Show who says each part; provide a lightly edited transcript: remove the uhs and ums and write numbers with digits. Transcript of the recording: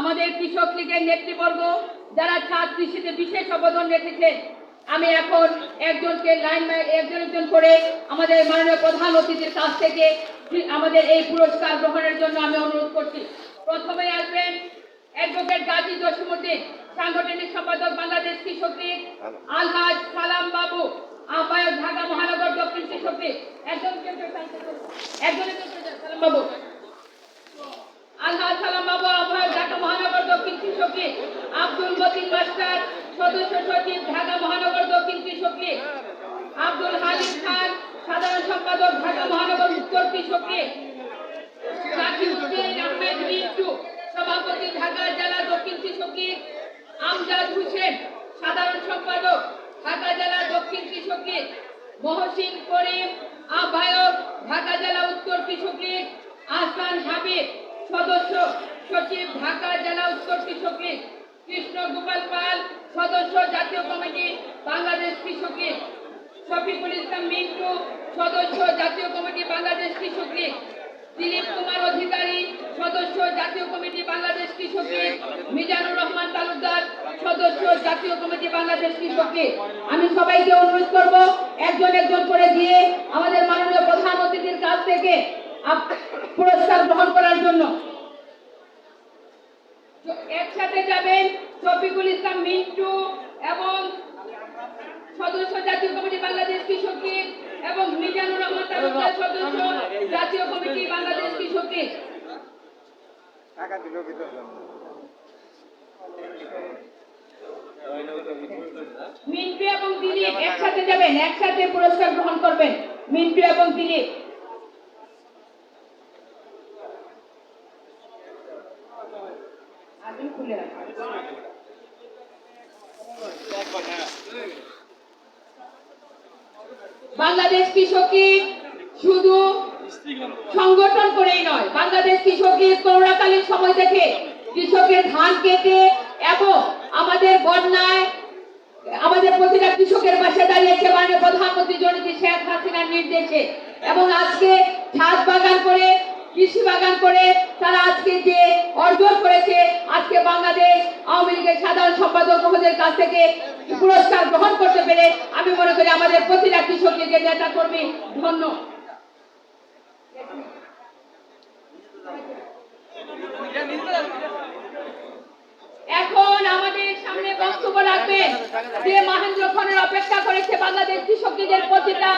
Speaker 1: আমাদের কৃষক লীগের নেতৃবর্গ যারা ছাদ কৃষিতে বিশেষ অবদান রেখেছেন, আমি এখন একজন করে আমাদের মাননীয় প্রধান অতিথির কাছ থেকে আমাদের এই পুরস্কার গ্রহণের জন্য আমি অনুরোধ করছি। প্রথমে আসবেন অ্যাডভোকেট গাজী জসিমউদ্দিন, সাংগঠনিক সম্পাদক বাংলাদেশ কৃষক লীগ, আলহাজ সালাম বাবু, আহ্বায়ক ঢাকা মহানগর দক্ষিণ কৃষক লীগ। সালাম বাবু, আলহাজ সালাম বাবু, আহ্বায়ক ঢাকা মহানগর দক্ষিণ কৃষক লীগ। আব্দুল মতিন মাস্টার, সদস্য সচিব ঢাকা মহানগর দক্ষিণ কৃষক লীগ। আব্দুল হালিম খান, সাধারণ সম্পাদক ঢাকা মহানগর উত্তর কৃষক লীগ। জাকির হোসেন আহমেদ মিন্টু, সভাপতি ঢাকা জেলা দক্ষিণ কৃষক লীগ। আমজাদ হোসেন, সাধারণ সম্পাদক ঢাকা জেলা দক্ষিণ কৃষক লীগ। মহসিন করিম, আহ্বায়ক ঢাকা জেলা উত্তর কৃষক লীগ। আহসান হাবিব, সদস্য সচিব ঢাকা জেলা উত্তর কৃষক লীগ। কৃষ্ণ গোপাল পাল, সদস্য জাতীয় কমিটি বাংলাদেশ কৃষক লীগ। শফিকুল ইসলাম মিন্টু, সদস্য জাতীয় কমিটি বাংলাদেশ কৃষক লীগ। দিলীপ কুমার অধিকারী, সদস্য জাতীয় কমিটি বাংলাদেশ কৃষক লীগ। মিজানুর রহমান তালুকদার, সদস্য জাতীয় কমিটি বাংলাদেশ কৃষক লীগ। আমি সবাইকে অনুরোধ করব একজন করে দিয়ে আমাদের মাননীয় প্রধান অতিথির কাছ থেকে পুরস্কার গ্রহণ করার জন্য। একসাথে যাবেন শফিকুল ইসলাম মিন্টু এবং সদস্য জাতীয় কমিটি বাংলাদেশ কৃষক লীগ এবং মিজানুর রহমান তালুকদার, সদস্য জাতীয় কমিটি বাংলাদেশ কৃষক লীগ। মিন্টু এবং দিলীপ একসাথে যাবেন, একসাথে পুরস্কার গ্রহণ করবেন। মিন্টু এবং দিলীপ। বাংলাদেশ কৃষক লীগ শুধু সংগঠন করেই নয়, বাংলাদেশ কৃষক লীগ করোনাকালীন সময় থেকে কৃষকের ধান কেটে এবং আমাদের বন্যায় আমাদের প্রতিটা কৃষকের পাশে দাঁড়িয়েছে মাননীয় প্রধানমন্ত্রী জননেত্রী শেখ হাসিনার নির্দেশে। এবং আজকে ছাদ বাগান করে, কৃষি বাগান করে তারা আজকে যে অর্জন করেছে, আজকে বাংলাদেশ আওয়ামী লীগের সাধারণ সম্পাদক মহোদয়ের কাছ থেকে পুরস্কার গ্রহণ করতে পেরে আমি মনে করি আমাদের প্রতিটা কৃষক লীগের নেতা কর্মী ধন্য। এখন আমাদের সামনে বক্তব্য রাখবেন যে মহেন্দ্র খনের অপেক্ষা করেছে বাংলাদেশ কৃষক লীগের প্রতিটা